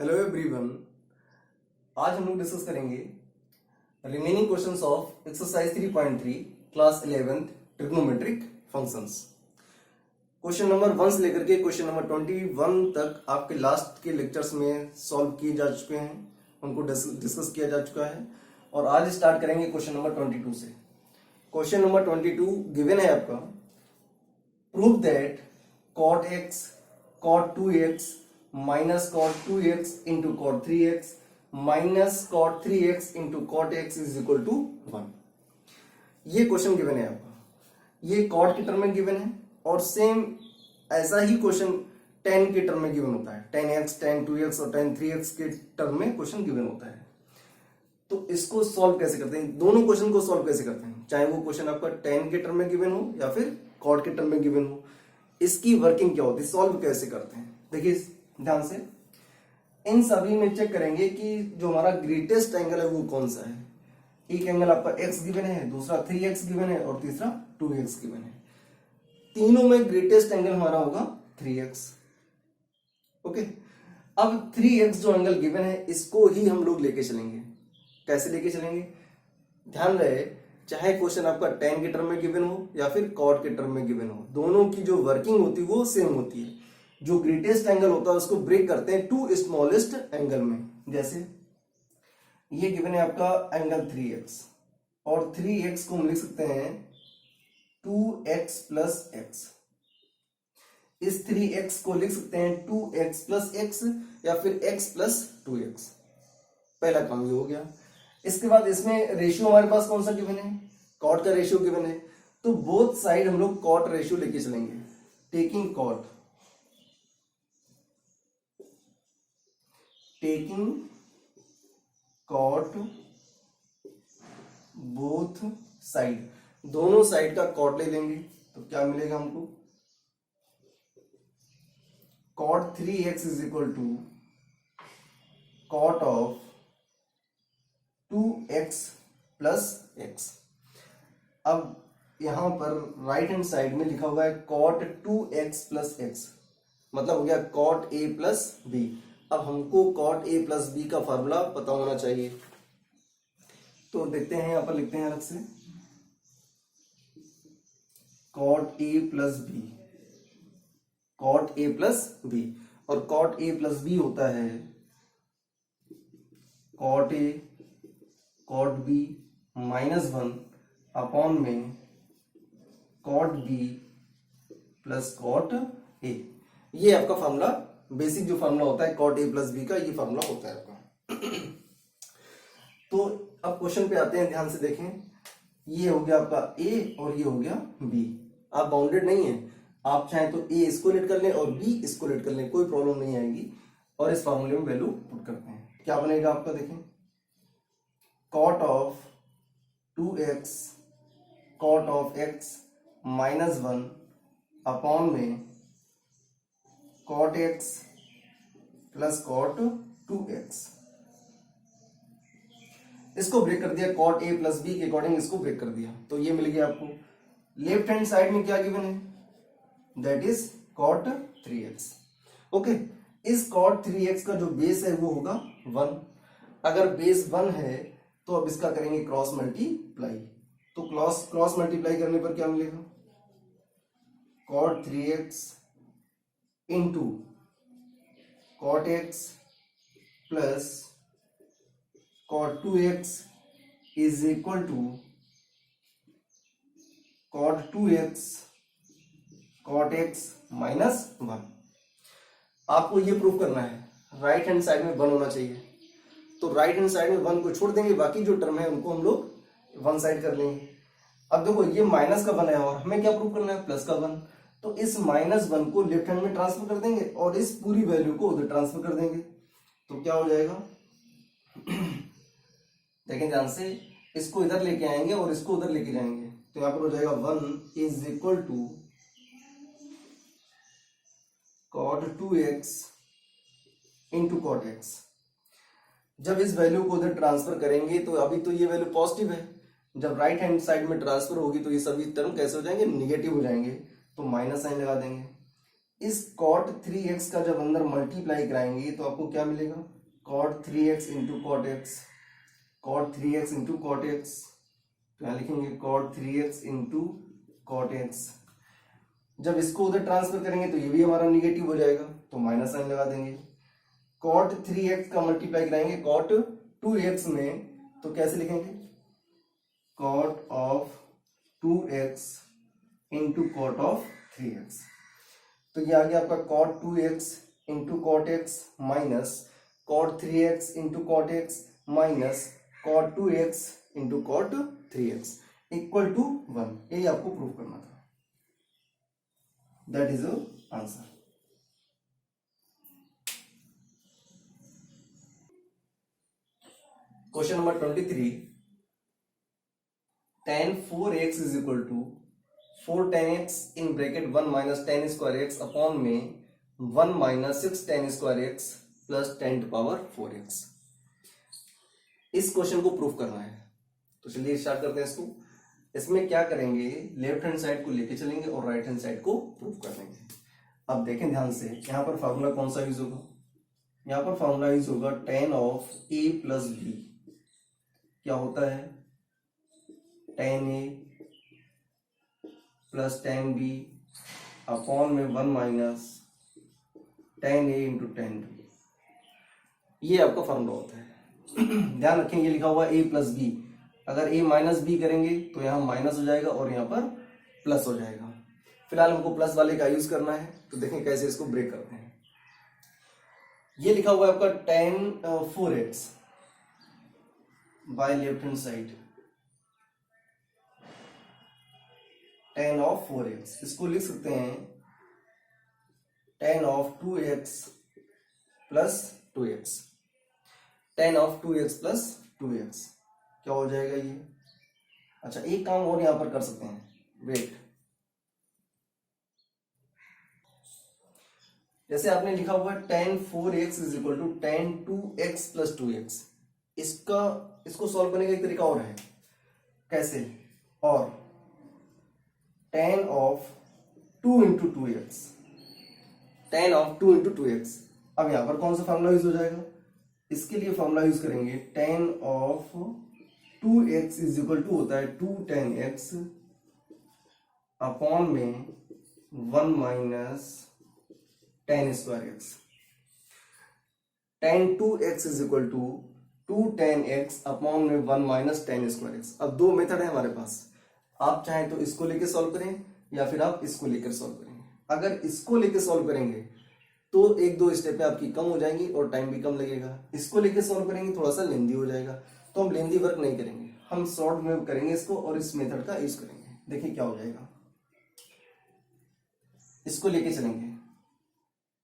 Hello everyone. आज हम लोग डिस्कस करेंगे remaining questions of exercise 3.3 class 11th trigonometric functions. Question number 1 से लेकर के क्वेश्चन नंबर 21 तक आपके लास्ट के लेक्चर्स में सॉल्व किए जा चुके हैं, उनको डिस्कस किया जा चुका है। और आज स्टार्ट करेंगे क्वेश्चन नंबर 22 से। क्वेश्चन नंबर 22 गिवन है आपका, prove that cot x cot 2x minus cot 2x into cot 3x minus cot 3x into cot x is equal to 1। ये क्वेश्चन गिवन है आपका, ये cot के टर्म में गिवन है और सेम ऐसा ही क्वेश्चन tan के टर्म में गिवन होता है। tan x tan 2x और tan 3x के टर्म में क्वेश्चन गिवन होता है। तो इसको सॉल्व कैसे करते हैं, दोनों क्वेश्चन को सॉल्व कैसे करते हैं, चाहे वो क्वेश्चन आपका tan के टर्म में गिवन हो या फिर cot के टर्म में गिवन हो, इसकी वर्किंग क्या होती है, सॉल्व कैसे करते हैं। देखिए ध्यान से, इन सभी में चेक करेंगे कि जो हमारा ग्रेटेस्ट एंगल है वो कौन सा है। एक एंगल आपका x गिवन है, दूसरा 3x गिवन है और तीसरा 2x गिवन है। तीनों में ग्रेटेस्ट एंगल हमारा होगा 3x। ओके, अब 3x जो एंगल गिवन है इसको ही हम लोग लेके चलेंगे। कैसे लेके चलेंगे, ध्यान रहे, चाहे क्वेश्चन आपका tan के टर्म में गिवन हो या फिर cot के टर्म में गिवन हो, दोनों की जो वर्किंग होती है वो सेम होती है। जो ग्रेटेस्ट एंगल होता है उसको ब्रेक करते हैं टू स्मॉलेस्ट एंगल में। जैसे ये गिवन है आपका एंगल 3x और 3x को हम लिख सकते हैं 2x प्लस x। इस 3x को लिख सकते हैं 2x प्लस x या फिर x प्लस 2x। पहला काम ये हो गया। इसके बाद इसमें रेशियो हमारे पास कौन सा गिवन है, cot का रेशियो गिवन है, तो बोथ साइड हम लोग cot रेशियो लेके चलेंगे। टेकिंग cot बोथ साइड, दोनों साइड का cot ले लेंगे तो क्या मिलेगा हमको, cot 3x is equal to cot of 2x plus x। अब यहां पर राइट हैंड साइड में लिखा हुआ है cot 2x प्लस x, मतलब हो गया cot a प्लस b। अब हमको cot a प्लस b का फार्मूला पता होना चाहिए, तो देखते हैं, यहां पर लिखते हैं अलग से cot a plus b, cot a plus b। और cot a प्लस b होता है cot a cot b minus 1 upon में cot b plus cot a। ये आपका फार्मूला, बेसिक जो फार्मूला होता है cot a प्लस b का, ये फार्मूला होता है आपका। तो अब क्वेश्चन पे आते हैं, ध्यान से देखें। ये हो गया आपका a और ये हो गया b। आप बाउंडेड नहीं है, आप चाहें तो a इसको लेट कर लें और b इसको लेट कर लें, कोई प्रॉब्लम नहीं आएगी। और इस फार्मूले में वैल्यू पुट करते हैं, क्या बनेगा आपका, देखें cot of 2x cot of x minus 1 upon में cot x plus cot 2x। इसको ब्रेक कर दिया, cot a प्लस b के अकॉर्डिंग इसको ब्रेक कर दिया, तो ये मिल गया आपको। लेफ्ट हैंड साइड में क्या गिवन है, that is cot 3x। Okay, इस cot 3x का जो बेस है वो होगा 1। अगर बेस 1 है तो अब इसका करेंगे क्रॉस मल्टीप्लाई, तो क्रॉस मल्टीप्लाई करने पर क्या मिलेगा, cot 3x into cot x plus cot 2x is equal to cot 2x cot x minus 1। आपको ये प्रूफ करना है, राइट हैंड साइड में 1 होना चाहिए, तो राइट हैंड साइड में 1 को छोड़ देंगे, बाकी जो टर्म है उनको हम लोग वन साइड कर लेंगे। अब देखो ये माइनस का 1 है और हमें क्या प्रूव करना है, प्लस का 1, तो इस माइनस 1 को लेफ्ट हैंड में ट्रांसफर कर देंगे और इस पूरी वैल्यू को उधर ट्रांसफर कर देंगे, तो क्या हो जाएगा देखें ध्यान से, इसको इधर लेके आएंगे और इसको उधर लेके जाएंगे, तो यहां पर हो जाएगा 1 is equal to cot 2x into cot x। जब इस वैल्यू को उधर ट्रांसफर करेंगे तो अभी तो ये वैल्यू पॉजिटिव है, जब राइट हैंड साइड में ट्रांसफर होगी तो ये सभी टर्म कैसे हो जाएंगे, निगेटिव हो जाएंगे, तो माइनस साइन लगा देंगे। इस cot 3x का जब अंदर मल्टीप्लाई कराएंगे तो आपको क्या मिलेगा, cot 3x into cot x, cot 3x into cot x, तो यहाँ लिखेंगे cot 3x into cot x। जब इसको उधर ट्रांसफर करेंगे तो ये भी हमारा निगेटिव हो जाएगा, तो माइनस साइन लगा देंगे। cot 3x का मल्टीप्लाई कराएंगे cot 2x में, तो कैसे लिखेंगे, cot of 2x into cot of 3x। तो ये आ गया आपका cot 2x into cot x minus cot 3x into cot x minus cot 2x into cot 3x equal to 1। ये आपको प्रूव करना था। That is answer. Question number 23, tan 4x is equal to 4 tan x in bracket 1 minus tan square x upon में 1 minus 6 tan square x plus 10 to power 4x। इस question को proof करना है, तो चलिए स्टार्ट करते हैं इसको। इसमें क्या करेंगे, लेफ्ट हैंड साइड को लेके चलेंगे और राइट हैंड साइड को प्रूफ कर लेंगे। अब देखें ध्यान से, यहाँ पर फॉर्मूला कौन सा यूज होगा, यहाँ पर फॉर्मूला यूज होगा tan of a plus b. क्या होता है, tan a प्लस tan b अपॉन में 1 minus tan a into tan b। ये आपका फॉर्मूला होता है। ध्यान रखें, ये लिखा हुआ a प्लस बी, अगर a माइनस बी करेंगे तो यहाँ माइनस हो जाएगा और यहाँ पर प्लस हो जाएगा। फिलहाल हमको प्लस वाले का यूज करना है, तो देखें कैसे इसको ब्रेक करते हैं। ये लिखा हुआ है आपका tan 4x bye left hand side, tan of 4x, इसको लिख सकते हैं tan of 2x plus 2x, tan of 2x plus 2x क्या हो जाएगा ये। अच्छा, एक काम और यहां पर कर सकते हैं, वेट, जैसे आपने लिखा हुआ tan 4x is equal to tan 2x plus 2x, इसको सॉल्व करने का एक तरीका और है। कैसे, और tan of 2 into 2x, tan of 2 into 2x। अब यहां पर कौन सा फॉर्मूला यूज हो जाएगा, इसके लिए फॉर्मूला यूज करेंगे tan of 2x is equal to होता है 2 tan x अपॉन में 1 minus tan square x। tan 2x is equal to 2 tan x upon में 1 माइनस tan स्क्वायर x। अब दो मेथड है हमारे पास, आप चाहें तो इसको लेके सॉल्व करें या फिर आप इसको लेकर सॉल्व करेंगे। अगर इसको लेके सॉल्व करेंगे तो एक दो स्टेपें आपकी कम हो जाएंगी और टाइम भी कम लगेगा। इसको लेके सॉल्व करेंगे थोड़ा सा लेंदी हो जाएगा, तो हम लेंदी वर्क नहीं करेंगे, हम शॉर्ट में करेंगे इसको और इस मेथड का यूज करेंगे। देखिए क्या हो जाएगा, इसको लेके चलेंगे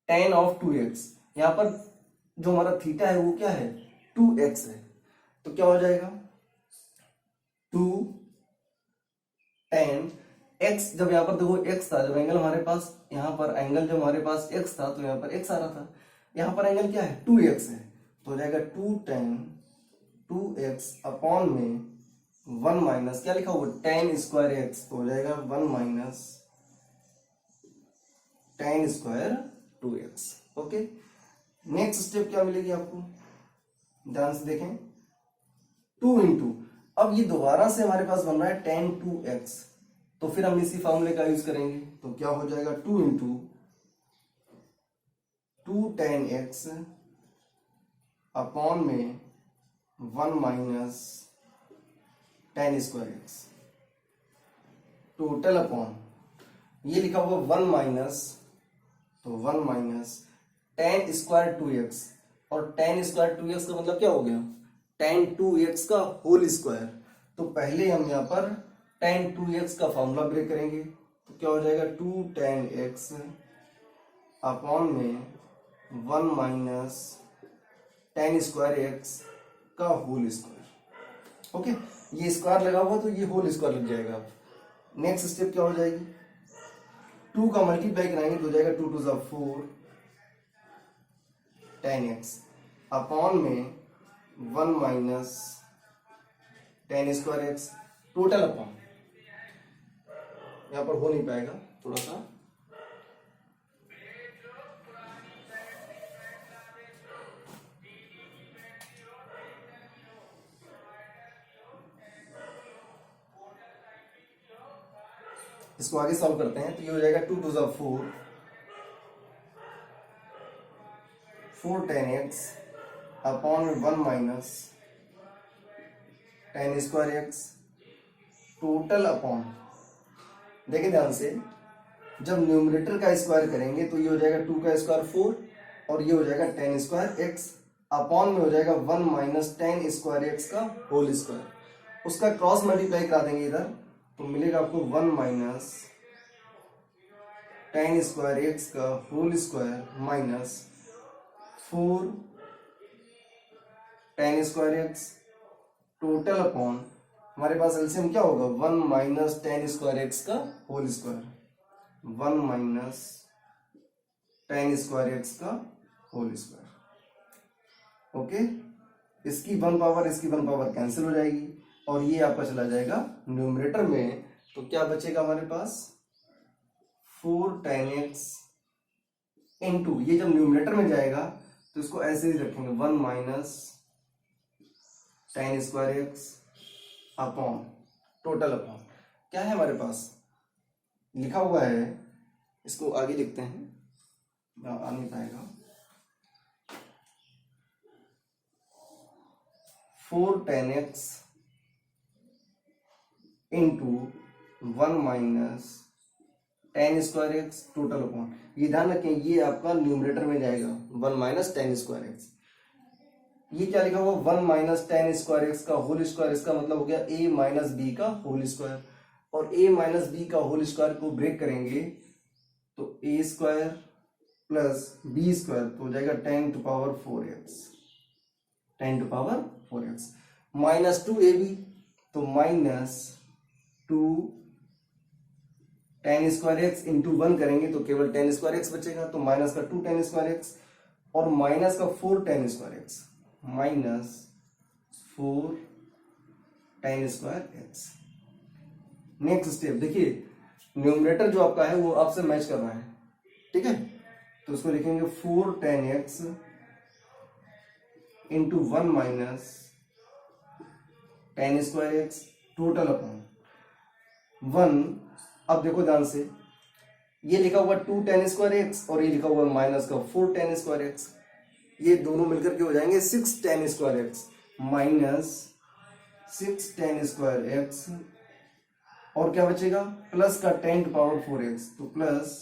tan ऑफ 2x, यहां पर जो हमारा थीटा है वो क्या है 2x है, तो क्या हो जाएगा 2 tan x। जब यहाँ पर देखो x था, जब एंगल हमारे पास यहाँ पर एंगल जब हमारे पास x था तो यहाँ पर x आ रहा था, यहाँ पर एंगल क्या है 2x है, तो हो जाएगा 2 tan 2x अपॉन में 1 माइनस क्या लिखा हुआ tan स्क्वायर x, तो हो जाएगा 1 minus tan square 2x। Okay, next step क्या मिलेगी आपको, ध्यान से देखें 2 इंटू, अब ये दोबारा से हमारे पास बन रहा है tan 2x, तो फिर हम इसी फॉर्मूले का यूज करेंगे, तो क्या हो जाएगा 2 इंटू 2 tan x अपॉन में 1 minus tan square x total upon, ये लिखा हुआ 1 माइनस, तो 1 माइनस tan स्क्वायर 2x, और tan स्क्वायर 2x का मतलब क्या हो गया tan 2x का होल स्क्वायर। तो पहले हम यहाँ पर tan 2x का फॉर्मूला ब्रेक करेंगे, तो क्या हो जाएगा 2 tan x अपॉन में 1 माइनस tan स्क्वायर x का होल स्क्वायर। ओके, ये स्क्वायर लगा हुआ तो ये होल स्क्वायर लग जाएगा। अब नेक्स्ट स्टेप क्या हो जाएगी, 2 का मल्टीप्लाई कराएंगे तो हो जाएगा 2 टू 4 tan x अपॉन में 1 minus tan square x total upon, यहां पर हो नहीं पाएगा, थोड़ा सा इसको आगे सॉल्व करते हैं तो ये हो जाएगा 2 टू ज़ा 4 tan x अपॉन में 1 minus tan square x total upon, देखिए ध्यान से, जब न्यूमरेटर का स्क्वायर करेंगे तो ये हो जाएगा 2 का स्क्वायर 4 और ये हो जाएगा tan स्क्वायर एक्स अपॉन में हो जाएगा 1 माइनस tan स्क्वायर एक्स का होल स्क्वायर, उसका क्रॉस मल्टीप्लाई करा देंगे इधर तो मिलेगा आपको 1 माइनस tan स्क्वायर एक्स का whole square minus 4 tan square x total upon, हमारे पास एलसीएम क्या होगा 1 माइनस tan स्क्वायर एक्स का whole square, 1 minus tan square x का होल स्क्वायर। ओके, इसकी 1 पावर इसकी 1 पावर कैंसिल हो जाएगी और ये आपका चला जाएगा न्यूमरेटर में, तो क्या बचेगा हमारे पास 4 tan x इंटू, ये जब न्यूमरेटर में जाएगा तो इसको ऐसे ही रखेंगे 1 minus tan square x upon total upon, क्या है हमारे पास लिखा हुआ है, इसको आगे लिखते हैं, आ नहीं पाएगा, 4 tan x into 1 minus tan square x total upon, ये ध्यान रखें ये आपका न्यूमरेटर में जाएगा 1 माइनस tan स्क्वायर एक्स, ये क्या लिखा हुआ 1 माइनस tan स्क्वायर एक्स का होल स्क्वायर, इसका मतलब हो गया a माइनस बी का होल स्क्वायर, और a माइनस बी का होल स्क्वायर को ब्रेक करेंगे तो a square plus b square तो हो जाएगा 10 to power 4x, 10 to power 4x minus 2ab तो minus 2 tan square x into 1 करेंगे तो केवल tan स्क्वायर एक्स बचेगा, तो माइनस का 2 tan स्क्वायर एक्स और माइनस का 4 tan square x, minus 4 tan square x. Next step देखिए, न्यूमरेटर जो आपका है वो आपसे मैच कर रहा है, ठीक है, तो उसको लिखेंगे 4 tan x into 1 minus tan square x total upon 1, अब देखो ध्यान से, ये लिखा हुआ 2 tan स्क्वायर एक्स और ये लिखा हुआ माइनस का 4 tan स्क्वायर एक्स, ये दोनों मिलकर के हो जाएंगे 6 tan square x minus 6 tan square x, और क्या बचेगा प्लस का 10 टू पावर 4x, तो प्लस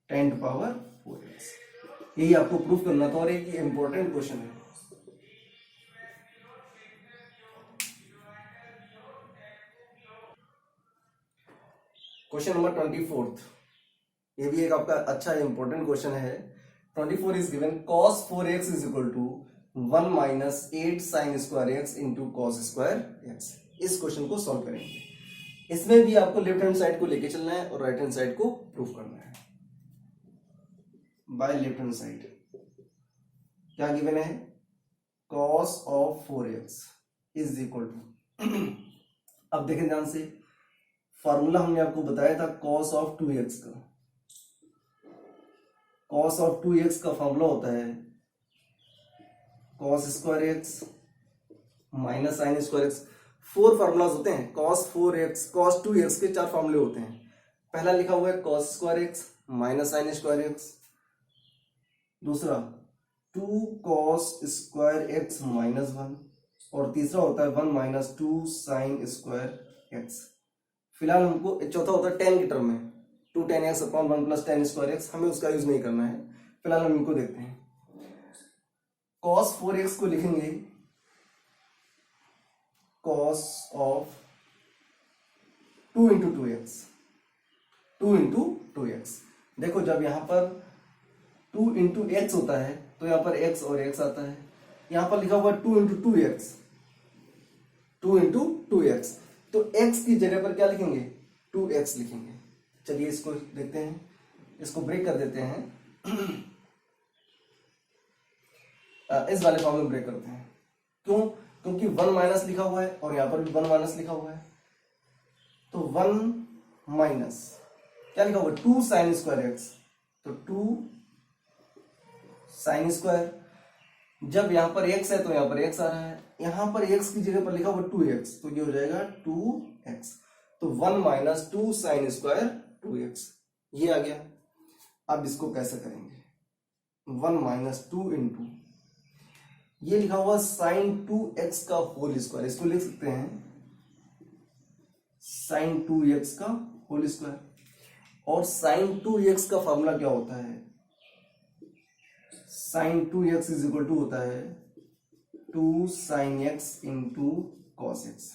10 टू पावर 4x, यही आपको प्रूफ करना था और एक इंपॉर्टेंट क्वेश्चन है। क्वेश्चन नंबर 24, ये भी एक आपका अच्छा इंपॉर्टेंट क्वेश्चन है। 24 is given cos 4x is equal to 1 minus 8 sine square x into cos square x. इस क्वेश्चन को सॉल्व करेंगे, इसमें भी आपको लेफ्ट हैंड साइड को लेके चलना है और राइट हैंड साइड को प्रूफ करना है। बाय लेफ्ट हैंड साइड क्या गिवन है, cos of 4x is equal to, अब देखें ध्यान से, फॉर्मूला हमने आपको बताया था cos ऑफ 2x का, cos ऑफ 2x का फॉर्मूला होता है cos square x minus sign square x. 4 formulas होते हैं, cos 4x cos 2x के 4 फॉर्मूले होते हैं। पहला लिखा हुआ है cos square x minus sign square x, दूसरा 2 cos स्क्वायर एक्स माइनस 1, और तीसरा होता है 1 माइनस 2 साइन स्क्वायर एक्स। फिलहाल हमको चौथा होता है tan की टर्म में 2 tan x upon 1 plus tan square x, हमें उसका यूज नहीं करना है। फिलहाल हम इनको देखते हैं। cos 4x को लिखेंगे cos of 2 into 2x, 2 into 2x। देखो जब यहां पर 2 इंटू एक्स होता है तो यहां पर x और x आता है, यहां पर लिखा हुआ 2 इंटू 2x, 2 इंटू 2x, तो x की जगह पर क्या लिखेंगे 2x लिखेंगे। चलिए इसको देखते हैं, इसको ब्रेक कर देते हैं, इस वाले फॉर्म में ब्रेक करते हैं। क्यों, क्योंकि 1 माइनस लिखा हुआ है और यहां पर भी 1 माइनस लिखा हुआ है, तो 1 माइनस क्या लिखा हुआ 2 साइन स्क्वायर एक्स, तो 2 साइन स्क्वायर, जब यहां पर x है तो यहां पर x आ रहा है, यहां पर x की जगह पर लिखा हुआ 2x, तो ये हो जाएगा 2x। तो तो 1 माइनस 2 साइन स्क्वायर 2x ये आ गया। अब इसको कैसे करेंगे, 1 माइनस 2 इंटू ये लिखा हुआ साइन 2x का होल स्क्वायर, इसको लिख सकते हैं साइन 2x का होल स्क्वायर। और साइन 2x का फॉर्मूला क्या होता है, sign 2x is equal to होता है 2 sine x into cos x,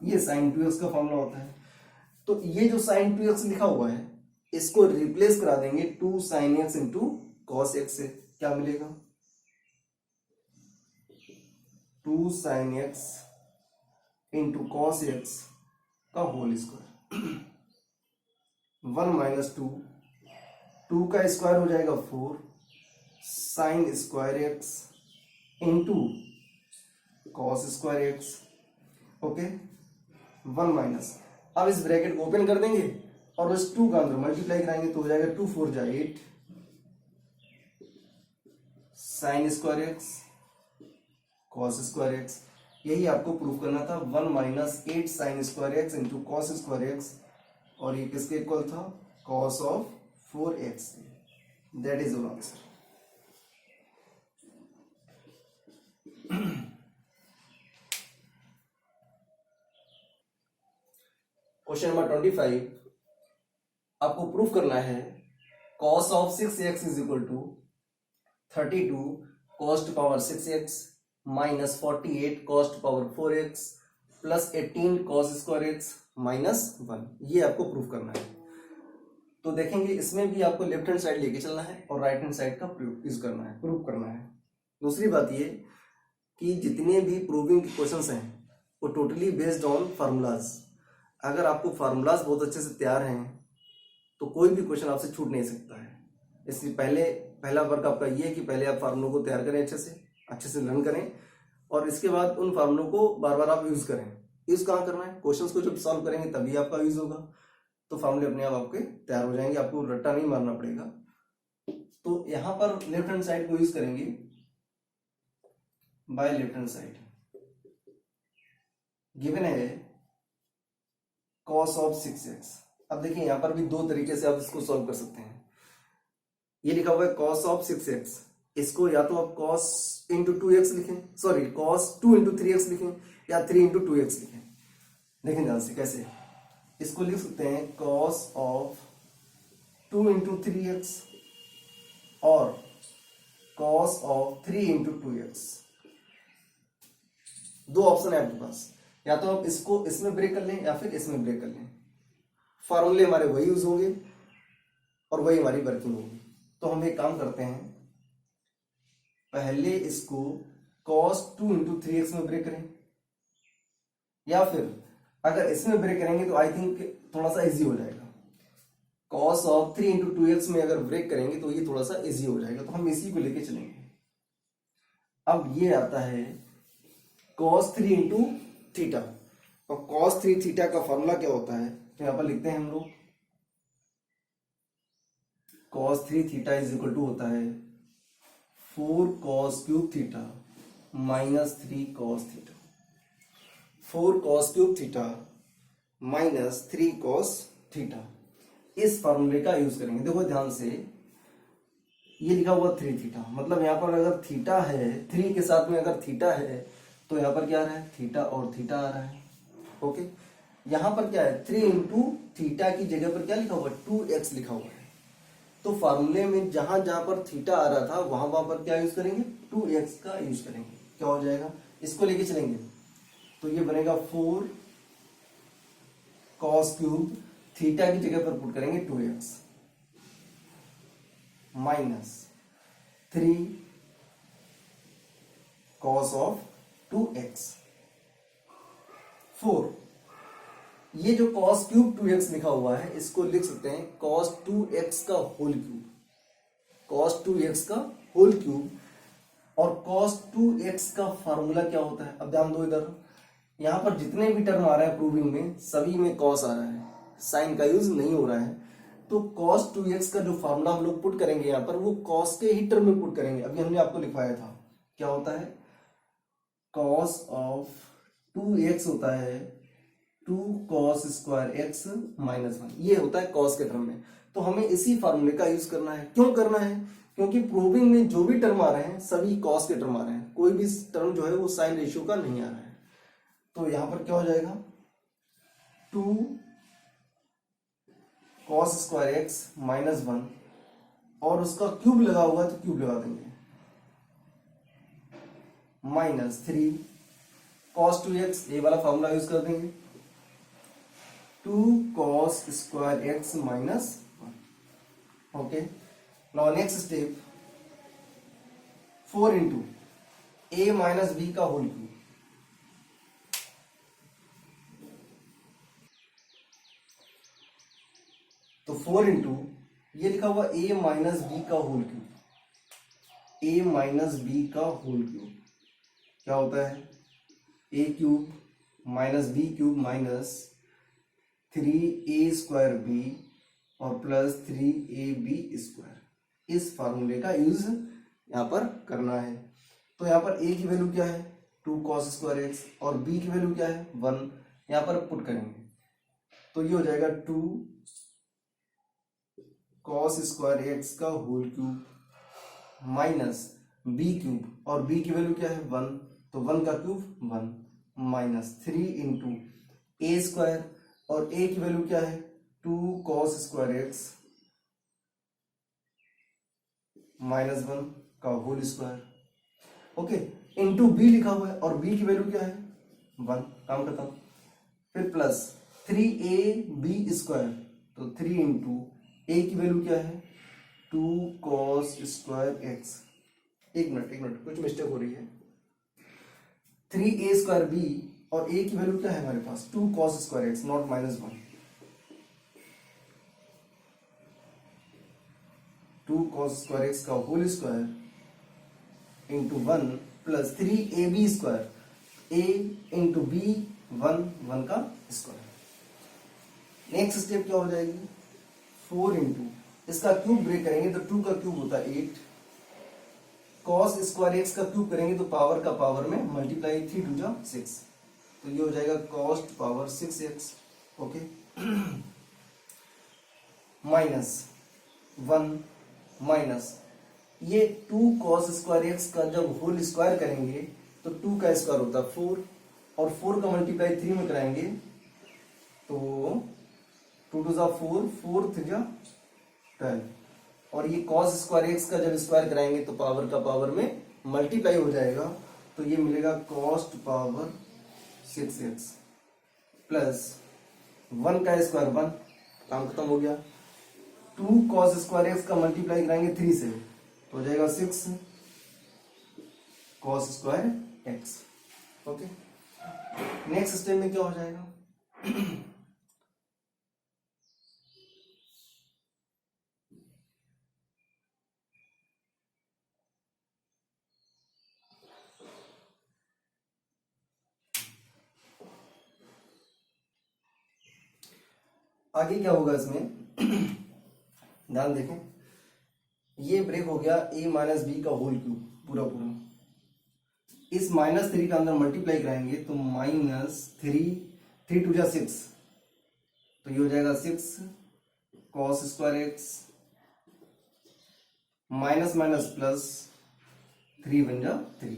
ये साइन 2x का फॉर्मूला होता है। तो ये जो साइन 2x लिखा हुआ है इसको रिप्लेस करा देंगे 2 sine x into cos x से, क्या मिलेगा 2 sine x into cos x का होल स्क्वायर। 1 माइनस 2 का स्क्वायर हो जाएगा 4 sine square x into cos square x। Okay 1 minus, अब इस ब्रैकेट को ओपन कर देंगे और उस 2 का अंदर मल्टीप्लाई कराएंगे तो हो जाएगा 2 4 जा 8 sine square x cos square x। यही आपको प्रूफ करना था, 1 minus 8 sine square x into cos square x, और ये किसके इक्वल था, cos of 4x। That is your answer. Question number 25, आपको प्रूफ करना है cos of 6x is equal to 32 cos to power 6x minus 48 cos to power 4x plus 18 cos square x minus 1, ये आपको proof करना है। तो देखेंगे इसमें भी आपको लेफ्ट हैंड साइड लेके चलना है और राइट हैंड साइड का यूज करना है, प्रूफ करना है। दूसरी बात ये कि जितने भी प्रूविंग के क्वेश्चंस हैं वो टोटली बेस्ड ऑन फार्मूलाज। अगर आपको फार्मूलाज बहुत अच्छे से तैयार हैं तो कोई भी क्वेश्चन आपसे छूट नहीं सकता है। इसलिए पहला वर्क आपका ये है कि पहले आप फार्मूलों को तैयार करें, अच्छे से लर्न करें, और इसके बाद उन फार्मूलों को बार बार आप यूज करें। यूज कहाँ करना है, क्वेश्चंस को जब सॉल्व करेंगे तभी आपका यूज होगा, तो फार्मूले अपने आप आपके तैयार हो जाएंगे, आपको रट्टा नहीं मारना पड़ेगा। तो यहां पर लेफ्ट हैंड साइड को यूज करेंगे bye left hand side. Given है cos ऑफ 6x। अब देखिए यहां पर भी दो तरीके से आप इसको सॉल्व कर सकते हैं। ये लिखा हुआ है cos ऑफ 6x, इसको या तो आप cos इंटू 2x लिखें, सॉरी cos 2 इंटू 3x लिखें, या 3 इंटू 2x लिखें। देखें ध्यान से कैसे, इसको लिख सकते हैं cos ऑफ 2 इंटू 3x और cos ऑफ 3 इंटू 2x। दो ऑप्शन है आपके पास, या तो आप इसको इसमें ब्रेक कर लें या फिर इसमें ब्रेक कर लें। फॉर्मूले हमारे वही यूज होंगे और वही हमारी वर्किंग होगी। तो हम एक काम करते हैं, पहले इसको cos 2 इंटू 3x में ब्रेक करें, या फिर अगर इसमें ब्रेक करेंगे तो आई थिंक थोड़ा सा इजी हो जाएगा। cos ऑफ 3 इंटू 2x में अगर ब्रेक करेंगे तो ये थोड़ा सा इजी हो जाएगा, तो हम इसी को लेके चलेंगे। अब ये आता है cos 3 इंटू थीटा, और cos 3 थीटा का फॉर्मूला क्या होता है, तो यहां पर लिखते हैं हम लोग cos 3 theta is equal to होता है 4 cos cube theta minus 3 cos theta. 4 cos cube theta minus 3 cos theta, इस फॉर्मूले का यूज करेंगे। देखो ध्यान से, ये लिखा हुआ 3 थीटा, मतलब यहां पर अगर थीटा है, 3 के साथ में अगर थीटा है तो यहां पर क्या आ रहा है, थीटा और थीटा आ रहा है। ओके, यहां पर क्या है, 3 इंटू थीटा की जगह पर क्या लिखा हुआ है, 2x लिखा हुआ है। तो फार्मूले में जहां जहां पर थीटा आ रहा था वहां वहां पर क्या यूज करेंगे, 2x का यूज करेंगे। क्या हो जाएगा, इसको लेके चलेंगे तो ये बनेगा 4 cos क्यूब, थीटा की जगह पर पुट करेंगे 2x minus 3 cos of 2x 4। ये जो cos क्यूब 2x लिखा हुआ है इसको लिख सकते हैं cos 2x का होल क्यूब, cos 2x का होल क्यूब। और cos 2x का फॉर्मूला क्या होता है, अब ध्यान दो इधर, यहां पर जितने भी टर्म आ रहे हैं प्रूविंग में सभी में cos आ रहा है, साइन का यूज नहीं हो रहा है। तो cos 2x का जो फॉर्मूला हम लोग पुट करेंगे यहां पर, वो cos के ही टर्म में पुट करेंगे। अभी हमने आपको लिखवाया था, क्या होता है, cos ऑफ 2x होता है 2 cos स्क्वायर एक्स माइनस 1, ये होता है cos के टर्म में। तो हमें इसी फार्मूले का यूज करना है। क्यों करना है? क्योंकि प्रूविंग में जो भी टर्म आ रहे हैं सभी cos के टर्म आ रहे हैं, कोई भी टर्म जो है वो साइन रेशियो का नहीं आ रहा है। तो यहां पर क्या हो जाएगा, 2 cos स्क्वायर एक्स माइनस 1, और उसका क्यूब लगा हुआ है तो क्यूब लगा देंगे, माइनस 3 cos 2x, ये वाला फॉर्मूला यूज कर देंगे, 2 cos square x minus 1। Okay, now next step, 4 into a minus b का होल क्यूब। तो 4 इंटू ये लिखा हुआ a माइनस बी का whole cube, a minus b का होल क्यूब क्या होता है, a cube minus b cube minus 3a square b और प्लस 3ab स्क्वायर। इस फार्मूले का यूज यहां पर करना है। तो यहां पर a की वैल्यू क्या है, 2 cos स्क्वायर एक्स, और b की वैल्यू क्या है, 1, यहां पर पुट करेंगे तो ये हो जाएगा 2 cos स्क्वायर एक्स का whole cube minus b cube, और b की वैल्यू क्या है 1, तो 1 का cube 1, minus 3 into a square, और a की वैल्यू क्या है 2 cos स्क्वायर एक्स माइनस 1 का whole square. Okay, into b लिखा हुआ है, और b की वैल्यू क्या है 1, काम खत्म। फिर प्लस 3ab स्क्वायर, तो 3 इंटू a की वैल्यू क्या है 2 cos स्क्वायर एक्स। एक मिनट कुछ मिस्टेक हो रही है, 3a स्क्वायर b और a की वैल्यू क्या है हमारे पास 2 cos square x, not minus 1, 2 cos square x का whole square into 1 plus 3ab square, a into b 1 का स्क्वायर। नेक्स्ट स्टेप क्या हो जाएगी, 4 इंटू इसका क्यूब ब्रेक करेंगे तो 2 का क्यूब होता है 8, cos स्क्वायर एक्स का क्यूब करेंगे तो पावर का पावर में मल्टीप्लाई, 3 2 जा 6, तो ये हो जाएगा cos power 6x। Okay, minus 1 minus ये 2 cos स्क्वायर एक्स का जब होल स्क्वायर करेंगे तो 2 का स्क्वायर होता है 4, और 4 का मल्टीप्लाई 3 में कराएंगे तो 2 2 जा 4, 4 3 जा 12, और ये cos स्क्वायर एक्स का जब स्क्वायर कराएंगे तो पावर का पावर में मल्टीप्लाई हो जाएगा, तो ये मिलेगा cos पावर 6x प्लस 1 का स्क्वायर 1, काम खत्म हो गया। 2 cos स्क्वायर एक्स का मल्टीप्लाई कराएंगे 3 से तो हो जाएगा 6 cos square x. Okay, next step में क्या हो जाएगा, आगे क्या होगा इसमें ध्यान देखें, ये ब्रेक हो गया a माइनस बी का होल क्यूब पूरा पूरा, इस माइनस 3 का अंदर मल्टीप्लाई कराएंगे तो माइनस 3 2 जा 6, तो ये हो जाएगा 6 cos square x minus minus plus 3 बन जा 3,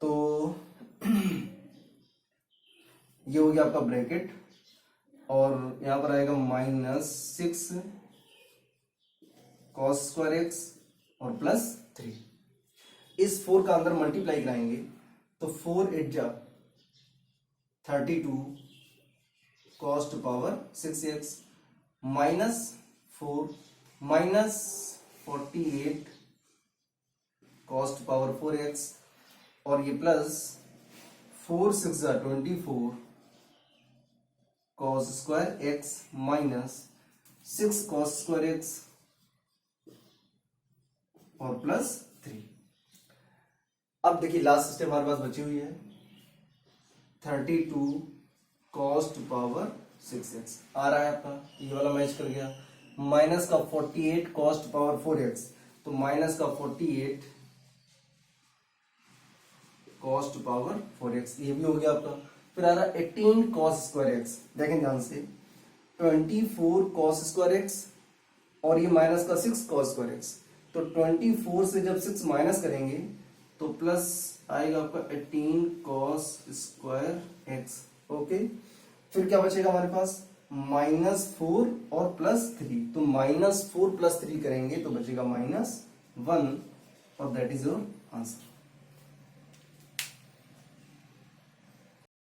तो ये हो गया आपका ब्रैकेट, और यहां पर आएगा माइनस 6 cos स्क्वायर एक्स और प्लस 3, इस 4 का अंदर मल्टीप्लाई कराएंगे तो 4 8 जा 32 cos to power 6x minus 4 minus 48 cos to power 4x, और ये प्लस 4 6 जा 24 cos square x minus 6 cos square x और प्लस 3। अब देखिए लास्ट स्टेप हमारे पास बची हुई है 32 cos टू पावर 6x आ रहा है आपका, ये वाला मैच कर गया, माइनस का 48 cos टू पावर 4x, तो माइनस का 48 cos टू पावर 4x, ये भी हो गया आपका। फिर आ रहा 18 cos स्क्वायर एक्स, देखें ध्यान से 24 cos स्क्वायर एक्स और ये माइनस का 6 cos स्क्वायर एक्स, तो 24 से जब 6 माइनस करेंगे तो प्लस आएगा आपका 18 cos स्क्वायर एक्स। ओके, फिर क्या बचेगा हमारे पास -4 और +3, तो -4 + 3 करेंगे तो बचेगा -1 और दैट इज योर आंसर।